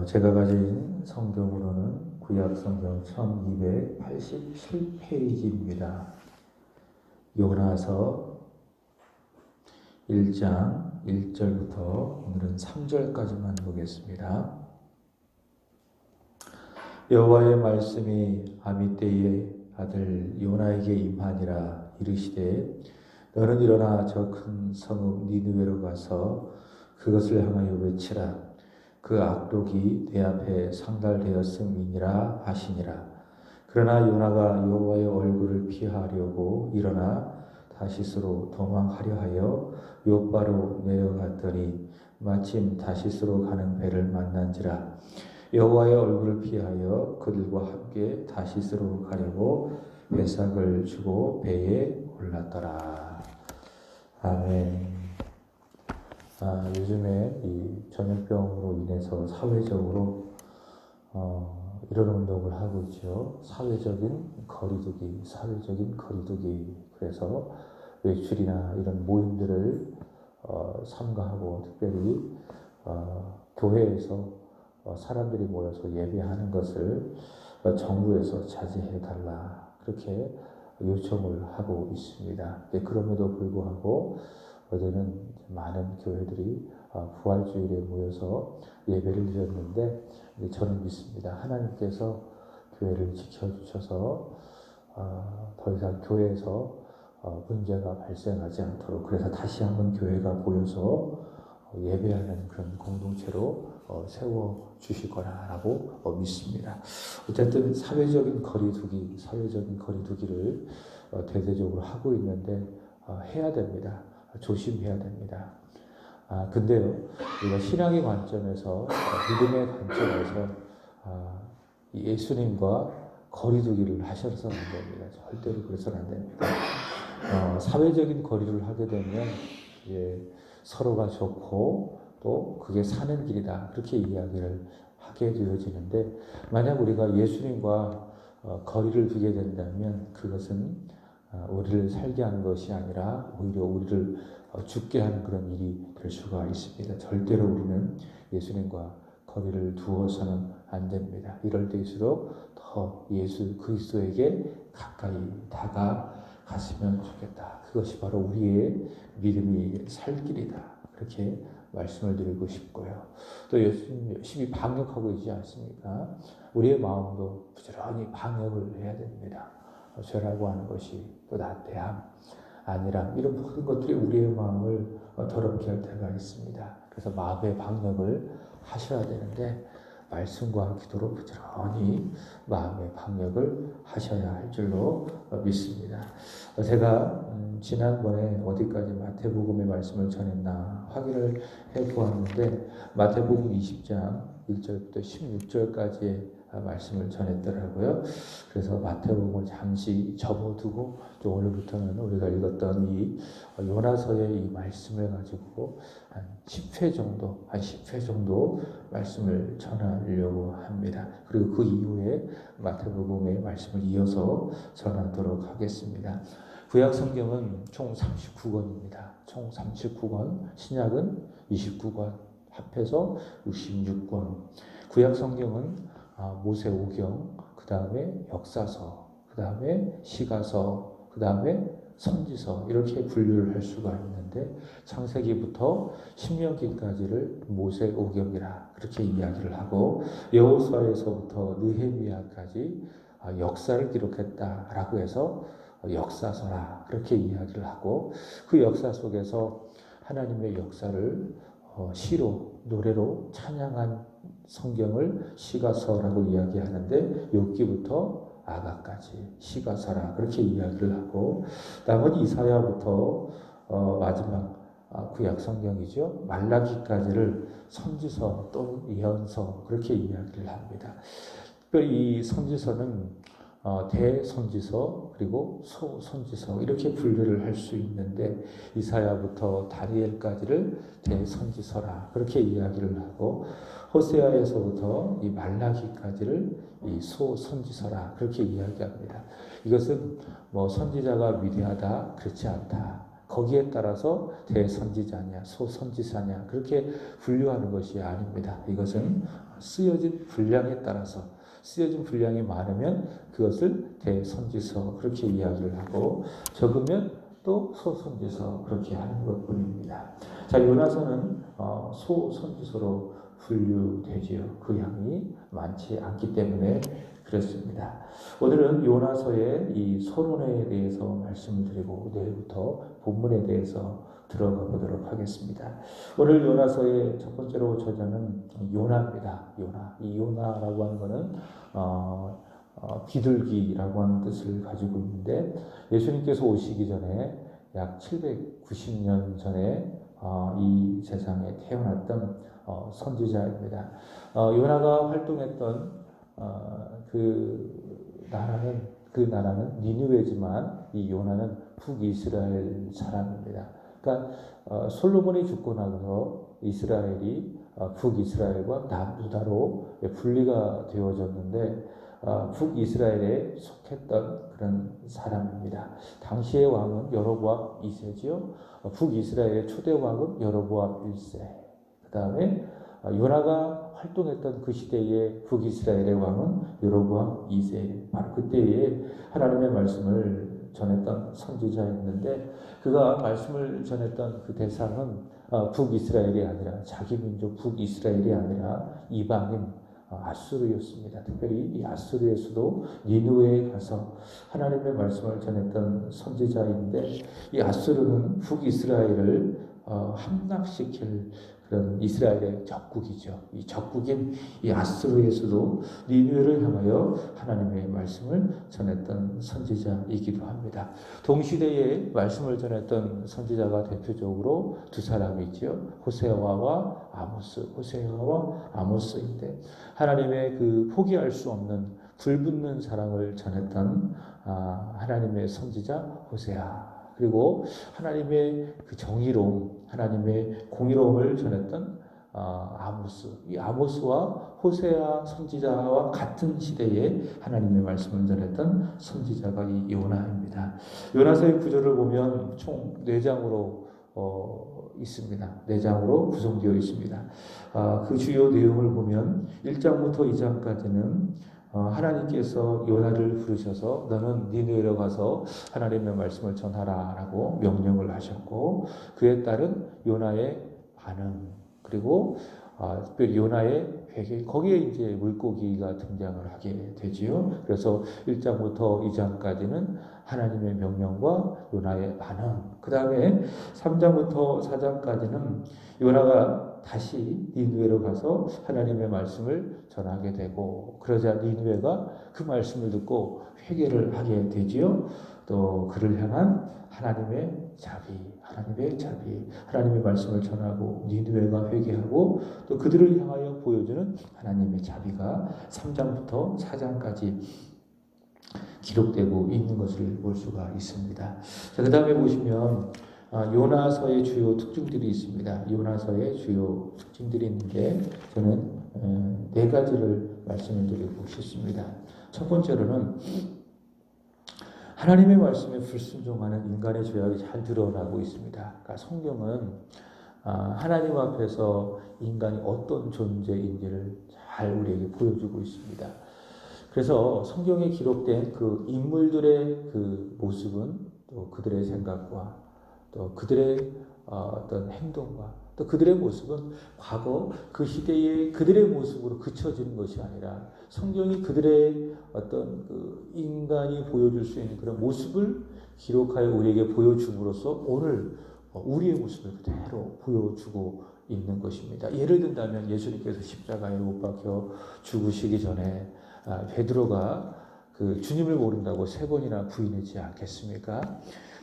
제가 가진 성경으로는 구약 성경 1287페이지입니다. 요나서 1장 1절부터 오늘은 3절까지만 보겠습니다. 여호와의 말씀이 아미떼의 아들 요나에게 임하니라. 이르시되 너는 일어나 저 큰 성읍 니느웨로 가서 그것을 향하여 외치라. 그 악독이 내 앞에 상달되었음이니라 하시니라. 그러나 요나가 여호와의 얼굴을 피하려고 일어나 다시스로 도망하려 하여 욥바로 내려갔더니 마침 다시스로 가는 배를 만난지라. 여호와의 얼굴을 피하여 그들과 함께 다시스로 가려고 외삭을 주고 배에 올랐더라. 아멘. 요즘에 이 전염병으로 인해서 사회적으로 이런 운동을 하고 있죠. 사회적인 거리두기. 그래서 외출이나 이런 모임들을 삼가하고 특별히 교회에서 사람들이 모여서 예배하는 것을 정부에서 자제해달라. 그렇게 요청을 하고 있습니다. 그럼에도 불구하고 어제는 많은 교회들이 부활주일에 모여서 예배를 드렸는데 저는 믿습니다. 하나님께서 교회를 지켜주셔서 더 이상 교회에서 문제가 발생하지 않도록, 그래서 다시 한번 교회가 모여서 예배하는 그런 공동체로 세워주실 거라고 믿습니다. 어쨌든 사회적인 거리두기를 대대적으로 하고 있는데 해야 됩니다. 조심해야 됩니다. 근데요, 우리가 신앙의 관점에서, 믿음의 관점에서 예수님과 거리두기를 하셔서는 안 됩니다. 절대로 그래서는 안 됩니다. 사회적인 거리를 하게 되면 서로가 좋고 또 그게 사는 길이다. 그렇게 이야기를 하게 되어지는데, 만약 우리가 예수님과 거리를 두게 된다면 그것은 우리를 살게 하는 것이 아니라 오히려 우리를 죽게 하는 그런 일이 될 수가 있습니다. 절대로 우리는 예수님과 거리를 두어서는 안 됩니다. 이럴 때일수록 더 예수 그리스도에게 가까이 다가갔으면 좋겠다. 그것이 바로 우리의 믿음이 살 길이다. 그렇게 말씀을 드리고 싶고요. 또 예수님 열심히 방역하고 있지 않습니까? 우리의 마음도 부지런히 방역을 해야 됩니다. 죄라고 하는 것이 또 나태함, 안일함, 이런 모든 것들이 우리의 마음을 더럽게 할 때가 있습니다. 그래서 마음의 방역을 하셔야 되는데 말씀과 기도로 부지런히 마음의 방역을 하셔야 할 줄로 믿습니다. 제가 지난번에 어디까지 마태복음의 말씀을 전했나 확인을 해보았는데 마태복음 20장 1절부터 16절까지의 말씀을 전했더라고요. 그래서 마태복음을 잠시 접어두고 오늘부터는 우리가 읽었던 이 요나서의 이 말씀을 가지고 한 10회 정도 말씀을 전하려고 합니다. 그리고 그 이후에 마태복음의 말씀을 이어서 전하도록 하겠습니다. 구약 성경은 총 39권입니다. 총 39권, 신약은 29권, 합해서 66권. 구약 성경은 모세오경, 그 다음에 역사서, 그 다음에 시가서, 그 다음에 선지서, 이렇게 분류를 할 수가 있는데 창세기부터 신명기까지를 모세오경이라 그렇게 이야기를 하고, 여호수아에서부터 느헤미야까지 역사를 기록했다라고 해서 역사서라 그렇게 이야기를 하고, 그 역사 속에서 하나님의 역사를 시로, 노래로 찬양한 성경을 시가서라고 이야기하는데, 욥기부터 아가까지 시가서라 그렇게 이야기를 하고, 다음은 이사야부터 마지막 구약 성경이죠. 말라기까지를 선지서 또는 예언서 그렇게 이야기를 합니다. 특별히 이 선지서는 대선지서 그리고 소선지서 이렇게 분류를 할 수 있는데, 이사야부터 다니엘까지를 대선지서라 그렇게 이야기를 하고, 호세아에서부터 이 말라기까지를 이 소선지서라 그렇게 이야기합니다. 이것은 선지자가 위대하다 그렇지 않다, 거기에 따라서 대선지자냐 소선지자냐 그렇게 분류하는 것이 아닙니다. 이것은 쓰여진 분량에 따라서 쓰여진 분량이 많으면 그것을 대선지서 그렇게 이야기를 하고 적으면 또 소선지서 그렇게 하는 것뿐입니다. 자, 요나서는 소선지서로 분류되지요. 그 양이 많지 않기 때문에 그렇습니다. 오늘은 요나서의 이 서론에 대해서 말씀을 드리고 내일부터 본문에 대해서 들어가 보도록 하겠습니다. 오늘 요나서의 첫 번째로 저자는 요나입니다. 요나. 이 요나라고 하는 것은 비둘기라고 하는 뜻을 가지고 있는데 예수님께서 오시기 전에 약 790년 전에 이 세상에 태어났던 선지자입니다. 요나가 활동했던 그 나라는 니느웨지만 이 요나는 북이스라엘 사람입니다. 그러니까 솔로몬이 죽고 나서 이스라엘이 북이스라엘과 남유다로 분리가 되어졌는데 북이스라엘에 속했던 그런 사람입니다. 당시의 왕은 여로보암 2세지요. 북이스라엘의 초대 왕은 여로보암 1세. 그 다음에 요나가 활동했던 그 시대의 북이스라엘의 왕은 여로보암 2세. 바로 그때에 하나님의 말씀을 전했던 선지자였는데 그가 말씀을 전했던 그 대상은 북이스라엘이 아니라 자기 민족 북이스라엘이 아니라 이방인 아수르였습니다. 특별히 이 아수르에서도 니느웨에 가서 하나님의 말씀을 전했던 선지자인데 이 아수르는 북이스라엘을 함락시킬 그런 이스라엘의 적국이죠. 이 적국인 이 아수르에서도 니느웨를 향하여 하나님의 말씀을 전했던 선지자이기도 합니다. 동시대에 말씀을 전했던 선지자가 대표적으로 두 사람이 있죠. 호세아와 아모스. 호세아와 아모스인데 하나님의 그 포기할 수 없는 불붙는 사랑을 전했던 하나님의 선지자 호세아. 그리고 하나님의 그 정의로움, 하나님의 공의로움을 전했던 아모스. 이 아모스와 호세아 선지자와 같은 시대에 하나님의 말씀을 전했던 선지자가 이 요나입니다. 요나서의 구조를 보면 총 4장으로 있습니다. 4장으로 구성되어 있습니다. 그 주요 내용을 보면 1장부터 2장까지는 하나님께서 요나를 부르셔서 너는 니느웨로 가서 하나님의 말씀을 전하라라고 명령을 하셨고 그에 따른 요나의 반응 그리고 특별히 요나의 회개 거기에 이제 물고기가 등장을 하게 되지요. 그래서 1장부터 2장까지는 하나님의 명령과 요나의 반응 그 다음에 3장부터 4장까지는 요나가 다시 니느웨로 가서 하나님의 말씀을 전하게 되고 그러자 니느웨가 그 말씀을 듣고 회개를 하게 되지요. 또 그를 향한 하나님의 자비, 하나님의 말씀을 전하고 니느웨가 회개하고 또 그들을 향하여 보여주는 하나님의 자비가 3장부터 4장까지 기록되고 있는 것을 볼 수가 있습니다. 자, 그 다음에 보시면 요나서의 주요 특징들이 있습니다. 요나서의 주요 특징들이 있는데 저는 4가지를 말씀을 드리고 싶습니다. 첫 번째로는 하나님의 말씀에 불순종하는 인간의 죄악이 잘 드러나고 있습니다. 그러니까 성경은 하나님 앞에서 인간이 어떤 존재인지를 잘 우리에게 보여주고 있습니다. 그래서 성경에 기록된 그 인물들의 그 모습은 또 그들의 생각과 또 그들의 어떤 행동과 또 그들의 모습은 과거 그 시대의 그들의 모습으로 그쳐지는 것이 아니라 성경이 그들의 어떤 그 인간이 보여줄 수 있는 그런 모습을 기록하여 우리에게 보여줌으로써 오늘 우리의 모습을 그대로 보여주고 있는 것입니다. 예를 든다면 예수님께서 십자가에 못 박혀 죽으시기 전에 베드로가 그 주님을 모른다고 3번이나 부인하지 않겠습니까?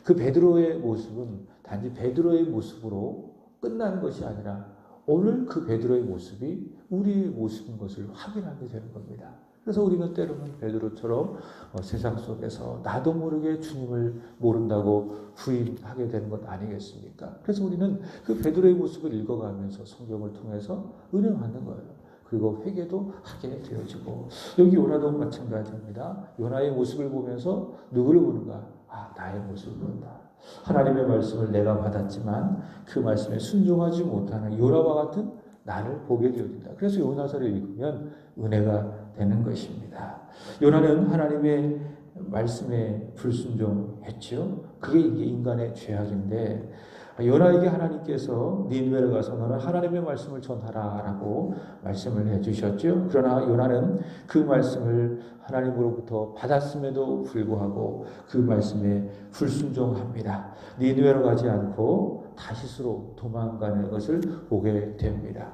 그 베드로의 모습은 단지 베드로의 모습으로 끝나는 것이 아니라 오늘 그 베드로의 모습이 우리의 모습인 것을 확인하게 되는 겁니다. 그래서 우리는 때로는 베드로처럼 세상 속에서 나도 모르게 주님을 모른다고 부인하게 되는 것 아니겠습니까? 그래서 우리는 그 베드로의 모습을 읽어가면서 성경을 통해서 은혜 받는 거예요. 그리고 회개도 하게 되어지고 여기 요나도 마찬가지입니다. 요나의 모습을 보면서 누구를 보는가? 나의 모습을 본다. 하나님의 말씀을 내가 받았지만 그 말씀에 순종하지 못하는 요나와 같은 나를 보게 되어진다. 그래서 요나서를 읽으면 은혜가 되는 것입니다. 요나는 하나님의 말씀에 불순종했지요. 그게 이게 인간의 죄악인데 요나에게 하나님께서 니느웨를 가서 너는 하나님의 말씀을 전하라라고 말씀을 해주셨죠. 그러나 요나는 그 말씀을 하나님으로부터 받았음에도 불구하고 그 말씀에 불순종합니다. 니느웨로 가지 않고 다시스로 도망가는 것을 보게 됩니다.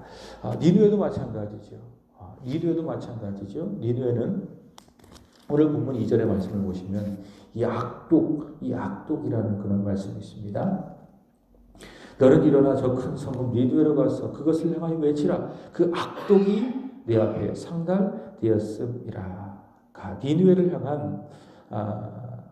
니느웨도 마찬가지죠. 니느웨도 마찬가지죠. 니느웨는 오늘 본문 2절의 말씀을 보시면 이 악독이라는 그런 말씀이 있습니다. 너는 일어나 저 큰 성읍 니느웨로 가서 그것을 향하여 외치라. 그 악독이 내 앞에 상달되었음이라. 니느웨를 향한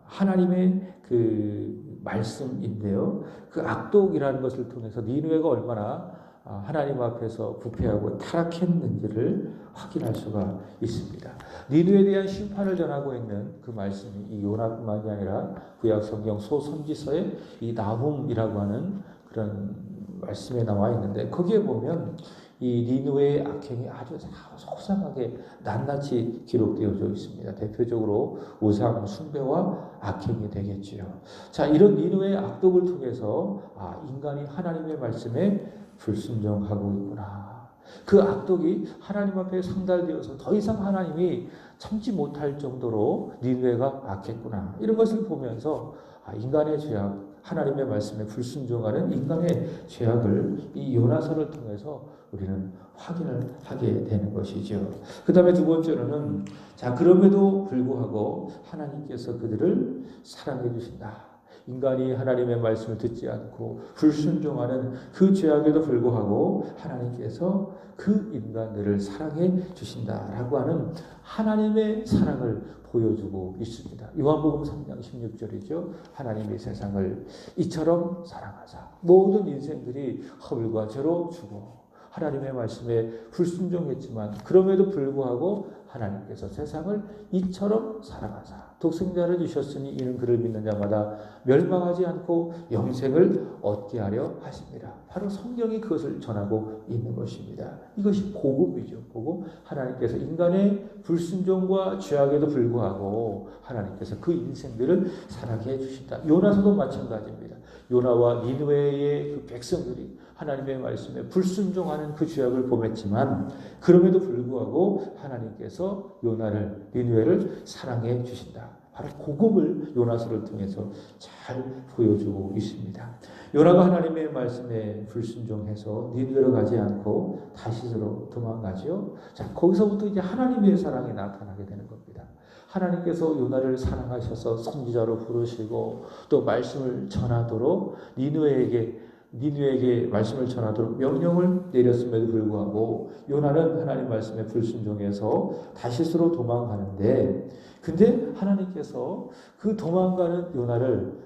하나님의 그 말씀인데요. 그 악독이라는 것을 통해서 니느웨가 얼마나 하나님 앞에서 부패하고 타락했는지를 확인할 수가 있습니다. 니느웨에 대한 심판을 전하고 있는 그 말씀이 이 요나뿐만이 아니라 구약 성경 소선지서에 이 나훔이라고 하는 그런 말씀에 나와 있는데 거기에 보면 이 니느웨의 악행이 아주 소상하게 낱낱이 기록되어져 있습니다. 대표적으로 우상 숭배와 악행이 되겠지요. 자, 이런 니느웨의 악독을 통해서 인간이 하나님의 말씀에 불순종하고 있구나. 그 악독이 하나님 앞에 상달되어서 더 이상 하나님이 참지 못할 정도로 니느웨가 악했구나. 이런 것을 보면서 인간의 죄악, 하나님의 말씀에 불순종하는 인간의 죄악을 이 요나서를 통해서 우리는 확인을 하게 되는 것이죠. 그 다음에 두 번째로는 그럼에도 불구하고 하나님께서 그들을 사랑해 주신다. 인간이 하나님의 말씀을 듣지 않고 불순종하는 그 죄악에도 불구하고 하나님께서 그 인간들을 사랑해 주신다라고 하는 하나님의 사랑을 보여주고 있습니다. 요한복음 3장 16절이죠. 하나님이 세상을 이처럼 사랑하사 모든 인생들이 허물과 죄로 죽어 하나님의 말씀에 불순종했지만 그럼에도 불구하고 하나님께서 세상을 이처럼 사랑하사 독생자를 주셨으니 이는 그를 믿는 자마다 멸망하지 않고 영생을 얻게 하려 하십니다. 바로 성경이 그것을 전하고 있는 것입니다. 이것이 복음이죠. 복음. 하나님께서 인간의 불순종과 죄악에도 불구하고 하나님께서 그 인생들을 사랑해 주신다. 요나서도 마찬가지입니다. 요나와 니느웨의 그 백성들이 하나님의 말씀에 불순종하는 그 죄악을 범했지만 그럼에도 불구하고 하나님께서 요나를 니느웨를 사랑해 주신다. 바로 복음을 요나서를 통해서 잘 보여주고 있습니다. 요나가 하나님의 말씀에 불순종해서 니느웨로 가지 않고 다시스로 도망가죠. 거기서부터 이제 하나님의 사랑이 나타나게 되는 겁니다. 하나님께서 요나를 사랑하셔서 선지자로 부르시고 또 말씀을 전하도록 니느웨에게 말씀을 전하도록 명령을 내렸음에도 불구하고 요나는 하나님 말씀에 불순종해서 다시스로 도망가는데 근데 하나님께서 그 도망가는 요나를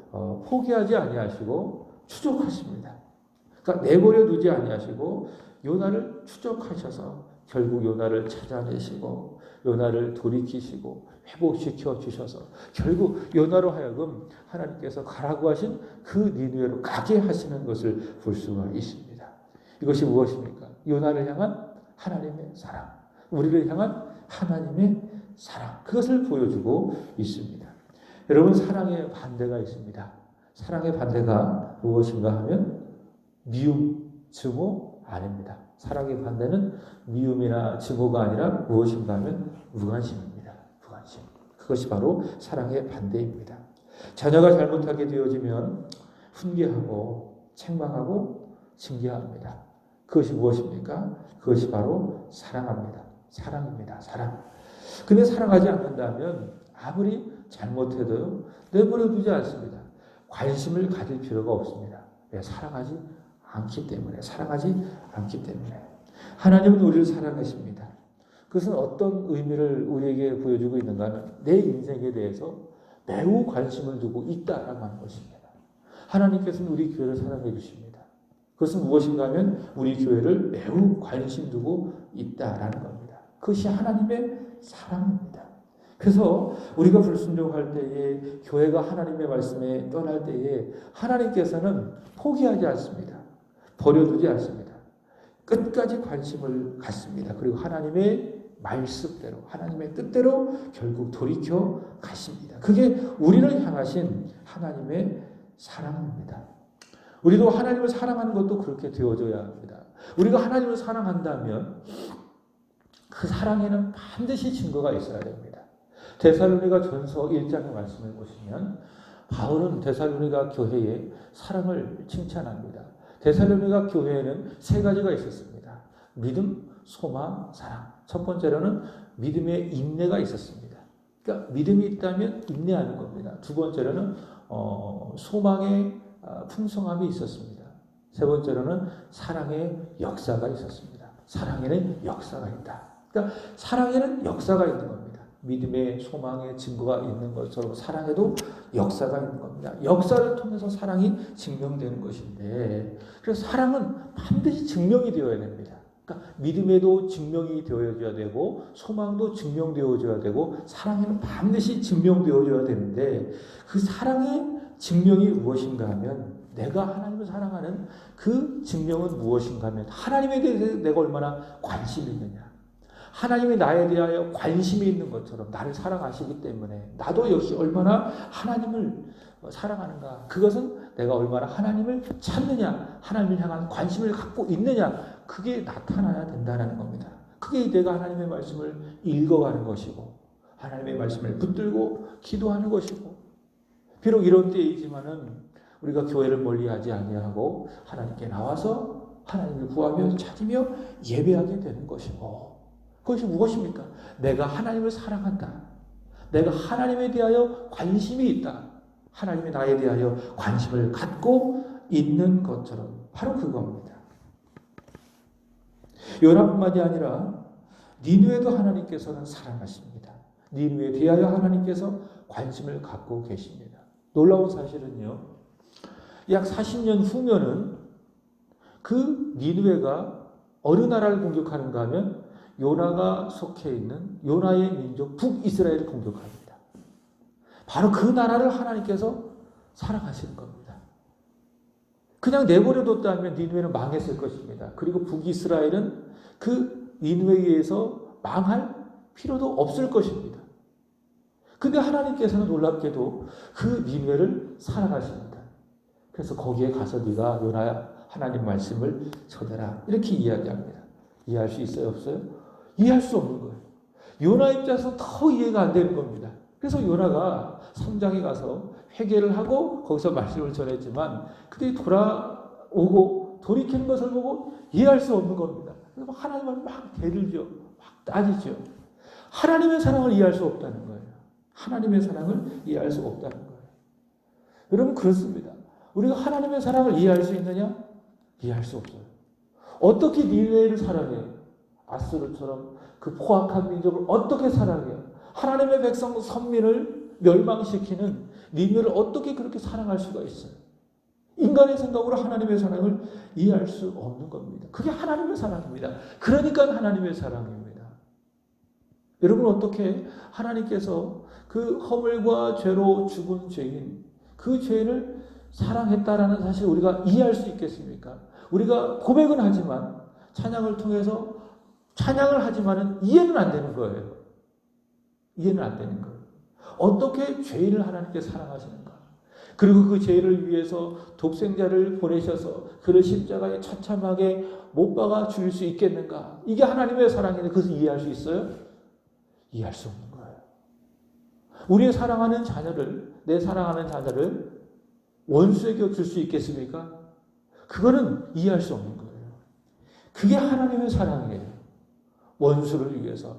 포기하지 아니하시고 추적하십니다. 그러니까 내버려 두지 아니하시고 요나를 추적하셔서 결국 요나를 찾아내시고 요나를 돌이키시고 회복시켜 주셔서 결국 요나로 하여금 하나님께서 가라고 하신 그 니느웨로 가게 하시는 것을 볼 수가 있습니다. 이것이 무엇입니까? 요나를 향한 하나님의 사랑, 우리를 향한 하나님의 사랑, 그것을 보여주고 있습니다. 여러분, 사랑의 반대가 있습니다. 사랑의 반대가 무엇인가 하면 미움, 증오 아닙니다. 사랑의 반대는 미움이나 증오가 아니라 무엇인가 하면 무관심입니다. 무관심. 그것이 바로 사랑의 반대입니다. 자녀가 잘못하게 되어지면 훈계하고 책망하고 징계합니다. 그것이 무엇입니까? 그것이 바로 사랑합니다. 사랑입니다. 사랑. 근데 사랑하지 않는다면 아무리 잘못해도 내버려 두지 않습니다. 관심을 가질 필요가 없습니다. 왜? 사랑하지 않기 때문에. 사랑하지 않기 때문에. 하나님은 우리를 사랑하십니다. 그것은 어떤 의미를 우리에게 보여주고 있는가 하면 내 인생에 대해서 매우 관심을 두고 있다라고 하는 것입니다. 하나님께서는 우리 교회를 사랑해 주십니다. 그것은 무엇인가 하면 우리 교회를 매우 관심 두고 있다라는 겁니다. 그것이 하나님의 사랑입니다. 그래서 우리가 불순종할 때에 교회가 하나님의 말씀에 떠날 때에 하나님께서는 포기하지 않습니다. 버려두지 않습니다. 끝까지 관심을 갖습니다. 그리고 하나님의 말씀대로 하나님의 뜻대로 결국 돌이켜 가십니다. 그게 우리를 향하신 하나님의 사랑입니다. 우리도 하나님을 사랑하는 것도 그렇게 되어져야 합니다. 우리가 하나님을 사랑한다면 그 사랑에는 반드시 증거가 있어야 됩니다. 데살로니가 전서 1장의 말씀을 보시면 바울은 데살로니가 교회의 사랑을 칭찬합니다. 데살로니가 교회에는 세 가지가 있었습니다. 믿음, 소망, 사랑. 첫 번째로는 믿음의 인내가 있었습니다. 그러니까 믿음이 있다면 인내하는 겁니다. 두 번째로는 소망의 풍성함이 있었습니다. 세 번째로는 사랑의 역사가 있었습니다. 사랑에는 역사가 있다. 그러니까 사랑에는 역사가 있는 겁니다. 믿음의 소망의 증거가 있는 것처럼 사랑에도 역사가 있는 겁니다. 역사를 통해서 사랑이 증명되는 것인데, 그래서 사랑은 반드시 증명이 되어야 됩니다. 그러니까 믿음에도 증명이 되어져야 되고 소망도 증명되어져야 되고 사랑에는 반드시 증명되어져야 되는데, 그 사랑의 증명이 무엇인가 하면 내가 하나님을 사랑하는 그 증명은 무엇인가 하면 하나님에 대해서 내가 얼마나 관심이 있느냐, 하나님이 나에 대하여 관심이 있는 것처럼 나를 사랑하시기 때문에 나도 역시 얼마나 하나님을 사랑하는가, 그것은 내가 얼마나 하나님을 찾느냐, 하나님을 향한 관심을 갖고 있느냐, 그게 나타나야 된다는 겁니다. 그게 내가 하나님의 말씀을 읽어가는 것이고 하나님의 말씀을 붙들고 기도하는 것이고, 비록 이런 때이지만은 우리가 교회를 멀리하지 아니하고 하나님께 나와서 하나님을 구하며 찾으며 예배하게 되는 것이고, 그것이 무엇입니까? 내가 하나님을 사랑한다. 내가 하나님에 대하여 관심이 있다. 하나님이 나에 대하여 관심을 갖고 있는 것처럼 바로 그겁니다. 요나뿐만이 아니라 니느웨도 하나님께서는 사랑하십니다. 니느웨에 대하여 하나님께서 관심을 갖고 계십니다. 놀라운 사실은요, 약 40년 후면은 그 니느웨가 어느 나라를 공격하는가 하면 요나가 속해 있는 요나의 민족 북이스라엘을 공격합니다. 바로 그 나라를 하나님께서 사랑하시는 겁니다. 그냥 내버려뒀다면 니느웨는 망했을 것입니다. 그리고 북이스라엘은 그 니느웨에 의해서 망할 필요도 없을 것입니다. 근데 하나님께서는 놀랍게도 그 니느웨를 사랑하십니다. 그래서 거기에 가서 네가 요나야 하나님 말씀을 전해라, 이렇게 이야기합니다. 이해할 수 있어요, 없어요? 이해할 수 없는 거예요. 요나 입장에서 더 이해가 안 되는 겁니다. 그래서 요나가 3장에 가서 회개를 하고 거기서 말씀을 전했지만 그들이 돌아오고 돌이키는 것을 보고 이해할 수 없는 겁니다. 그래서 하나님을 막 대들죠. 막 따지죠. 하나님의 사랑을 이해할 수 없다는 거예요. 하나님의 사랑을 이해할 수 없다는 거예요. 여러분, 그렇습니다. 우리가 하나님의 사랑을 이해할 수 있느냐? 이해할 수 없어요. 어떻게 니느웨를 사랑해요? 아수르처럼 그 포악한 민족을 어떻게 사랑해요? 하나님의 백성 선민을 멸망시키는 니느웨를 어떻게 그렇게 사랑할 수가 있어요? 인간의 생각으로 하나님의 사랑을 이해할 수 없는 겁니다. 그게 하나님의 사랑입니다. 그러니까 하나님의 사랑입니다. 여러분, 어떻게 하나님께서 그 허물과 죄로 죽은 죄인, 그 죄인을 사랑했다라는 사실을 우리가 이해할 수 있겠습니까? 우리가 고백은 하지만 찬양을 통해서 찬양을 하지만은 이해는 안 되는 거예요. 이해는 안 되는 거예요. 어떻게 죄인을 하나님께 사랑하시는가? 그리고 그 죄인을 위해서 독생자를 보내셔서 그를 십자가에 처참하게 못 박아 죽일 수 있겠는가? 이게 하나님의 사랑인데 그것을 이해할 수 있어요? 이해할 수 없는 거예요. 우리의 사랑하는 자녀를, 내 사랑하는 자녀를 원수에게 줄 수 있겠습니까? 그거는 이해할 수 없는 거예요. 그게 하나님의 사랑이에요. 원수를 위해서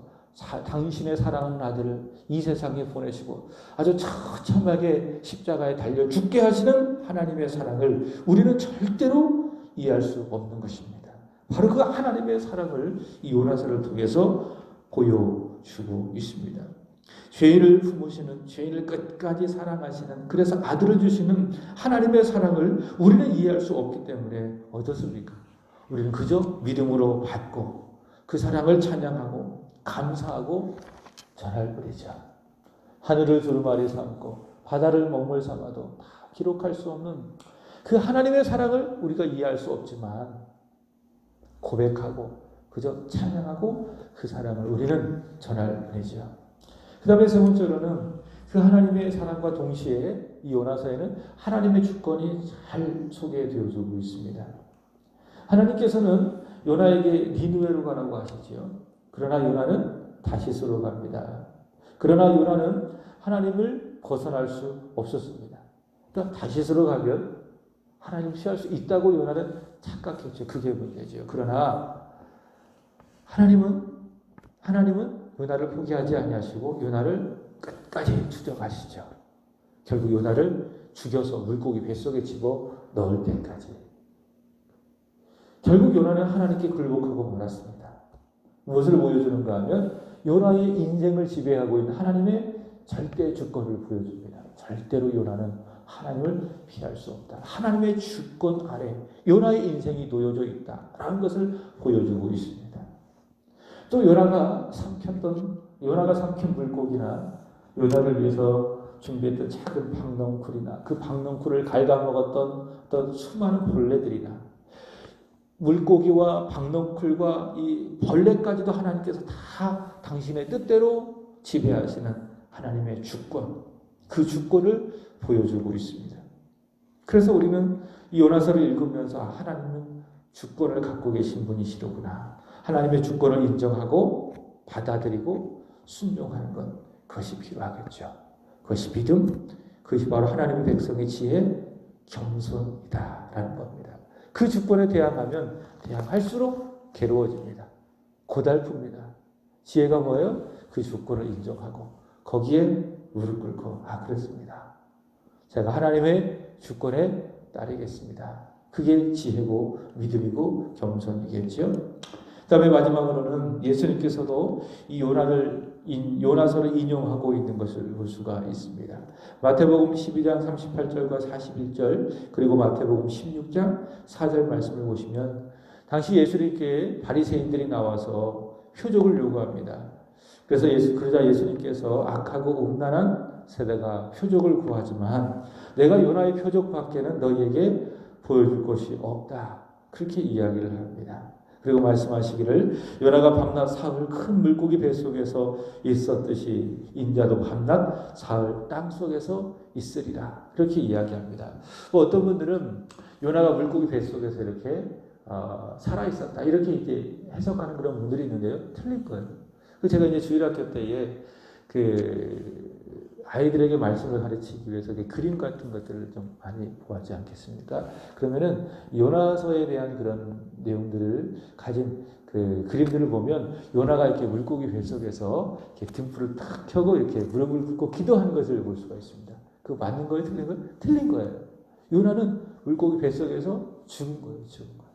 당신의 사랑하는 아들을 이 세상에 보내시고 아주 처참하게 십자가에 달려 죽게 하시는 하나님의 사랑을 우리는 절대로 이해할 수 없는 것입니다. 바로 그 하나님의 사랑을 이 요나서를 통해서 보여주고 있습니다. 죄인을 품으시는, 죄인을 끝까지 사랑하시는, 그래서 아들을 주시는 하나님의 사랑을 우리는 이해할 수 없기 때문에 어떻습니까? 우리는 그저 믿음으로 받고 그 사랑을 찬양하고 감사하고 전할 뿐이죠. 하늘을 두루마리 삼고 바다를 먹물 삼아도 다 기록할 수 없는 그 하나님의 사랑을 우리가 이해할 수 없지만 고백하고 그저 찬양하고 그 사랑을 우리는 전할 뿐이죠. 그 다음에 세 번째로는 그 하나님의 사랑과 동시에 이 요나서에는 하나님의 주권이 잘 소개되어지고 있습니다. 하나님께서는 요나에게 니느웨로 가라고 하시지요. 그러나 요나는 다시스로 갑니다. 그러나 요나는 하나님을 벗어날 수 없었습니다. 그러니까 다시스로 가면 하나님 피할 수 있다고 요나는 착각했죠. 그게 문제죠. 그러나 하나님은 요나를 포기하지 아니하시고 요나를 끝까지 추적하시죠. 결국 요나를 죽여서 물고기 뱃속에 집어 넣을 때까지. 결국 요나는 하나님께 굴복하고 말았습니다. 무엇을 보여주는가 하면 요나의 인생을 지배하고 있는 하나님의 절대 주권을 보여줍니다. 절대로 요나는 하나님을 피할 수 없다. 하나님의 주권 아래 요나의 인생이 놓여져 있다라는 것을 보여주고 있습니다. 또 요나가 삼킨 물고기나 요나를 위해서 준비했던 작은 박넝쿨이나 그 박넝쿨을 갉아먹었던 어떤 수많은 벌레들이나 물고기와 박넝쿨과 이 벌레까지도 하나님께서 다 당신의 뜻대로 지배하시는 하나님의 주권, 그 주권을 보여주고 있습니다. 그래서 우리는 이 요나서를 읽으면서 하나님은 주권을 갖고 계신 분이시로구나. 하나님의 주권을 인정하고 받아들이고 순종하는 것, 그것이 필요하겠죠. 그것이 믿음, 그것이 바로 하나님의 백성의 지혜, 겸손이다라는 겁니다. 그 주권에 대항하면 대항할수록 괴로워집니다. 고달픕니다. 지혜가 뭐예요? 그 주권을 인정하고 거기에 무릎 꿇고 그렇습니다. 제가 하나님의 주권에 따르겠습니다. 그게 지혜고 믿음이고 겸손이겠죠. 그 다음에 마지막으로는 예수님께서도 이 요나서를 인용하고 있는 것을 볼 수가 있습니다. 마태복음 12장 38절과 41절 그리고 마태복음 16장 4절 말씀을 보시면 당시 예수님께 바리새인들이 나와서 표적을 요구합니다. 그러자 예수님께서 악하고 음란한 세대가 표적을 구하지만 내가 요나의 표적밖에는 너희에게 보여줄 것이 없다. 그렇게 이야기를 합니다. 그리고 말씀하시기를 요나가 밤낮 사흘 큰 물고기 뱃속에서 있었듯이 인자도 밤낮 사흘 땅속에서 있으리라. 그렇게 이야기합니다. 어떤 분들은 요나가 물고기 뱃속에서 이렇게 살아있었다. 이렇게 이제 해석하는 그런 분들이 있는데요. 틀린 거예요. 제가 이제 주일학교 때에 아이들에게 말씀을 가르치기 위해서 그림 같은 것들을 좀 많이 보았지 않겠습니까? 그러면은 요나서에 대한 그런 내용들을 가진 그 그림들을 보면 요나가 이렇게 물고기 뱃속에서 이렇게 등불을 탁 켜고 이렇게 무릎을 꿇고 기도하는 것을 볼 수가 있습니다. 그거 맞는 거예요? 틀린 거예요? 틀린 거예요. 요나는 물고기 뱃속에서 죽은 거예요. 죽은 거예요.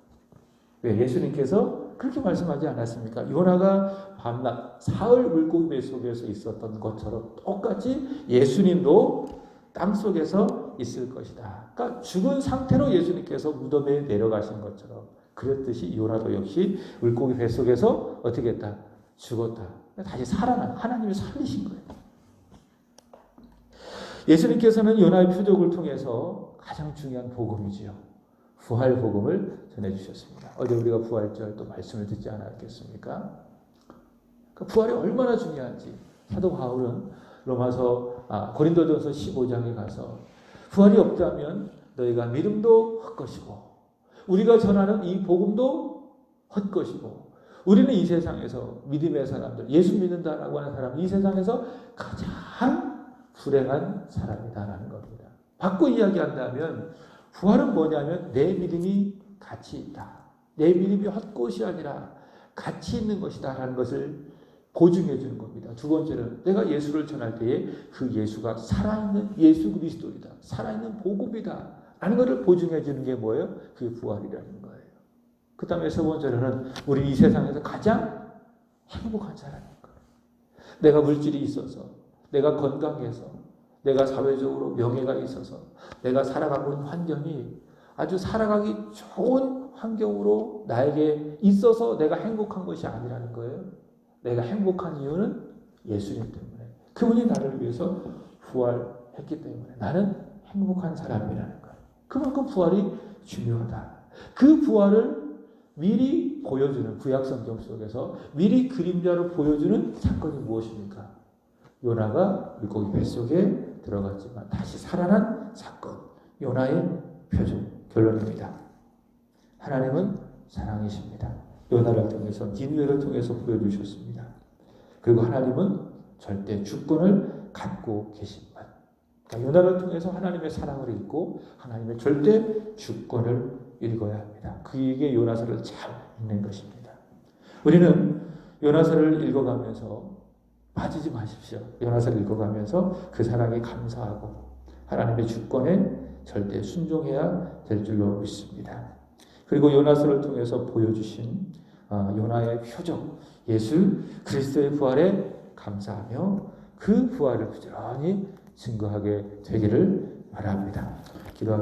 왜? 예수님께서 그렇게 말씀하지 않았습니까? 요나가 밤낮 사흘 물고기 뱃속에서 있었던 것처럼 똑같이 예수님도 땅속에서 있을 것이다. 그러니까 죽은 상태로 예수님께서 무덤에 내려가신 것처럼 그랬듯이 요나도 역시 물고기 뱃속에서 어떻게 했다? 죽었다. 다시 살아난 하나님이 살리신 거예요. 예수님께서는 요나의 표적을 통해서 가장 중요한 복음이지요. 부활 복음을 전해주셨습니다. 어제 우리가 부활절 또 말씀을 듣지 않았겠습니까? 그 부활이 얼마나 중요한지 사도 바울은 고린도전서 15장에 가서 부활이 없다면 너희가 믿음도 헛것이고 우리가 전하는 이 복음도 헛것이고 우리는 이 세상에서 믿음의 사람들, 예수 믿는다라고 하는 사람, 이 세상에서 가장 불행한 사람이다라는 겁니다. 바꿔 이야기한다면 부활은 뭐냐면 내 믿음이 가치 있다. 내 믿음이 헛것이 아니라 가치 있는 것이다 라는 것을 보증해 주는 겁니다. 두 번째는 내가 예수를 전할 때에 그 예수가 살아있는 예수 그리스도이다. 살아있는 복음이다 라는 것을 보증해 주는 게 뭐예요? 그게 부활이라는 거예요. 그 다음에 세 번째로는 우리 이 세상에서 가장 행복한 사람인 거예요. 내가 물질이 있어서 내가 건강해서 내가 사회적으로 명예가 있어서 내가 살아가고 있는 환경이 아주 살아가기 좋은 환경으로 나에게 있어서 내가 행복한 것이 아니라는 거예요. 내가 행복한 이유는 예수님 때문에 그분이 나를 위해서 부활했기 때문에 나는 행복한 사람이라는 거예요. 그만큼 부활이 중요하다. 그 부활을 미리 보여주는, 구약 성경 속에서 미리 그림자로 보여주는 사건이 무엇입니까? 요나가 물고기 뱃속에 들어갔지만 다시 살아난 사건. 요나의 표준 결론입니다. 하나님은 사랑이십니다. 요나를 통해서, 니느웨를 통해서 보여주셨습니다. 그리고 하나님은 절대 주권을 갖고 계신 분. 그러니까 요나를 통해서 하나님의 사랑을 읽고 하나님의 절대 주권을 읽어야 합니다. 그에게 요나서를 잘 읽는 것입니다. 우리는 요나서를 읽어가면서 빠지지 마십시오. 요나서를 읽어가면서 그 사랑에 감사하고 하나님의 주권에 절대 순종해야 될 줄로 믿습니다. 그리고 요나서를 통해서 보여주신 요나의 표적, 예수 그리스도의 부활에 감사하며 그 부활을 부지런히 증거하게 되기를 바랍니다.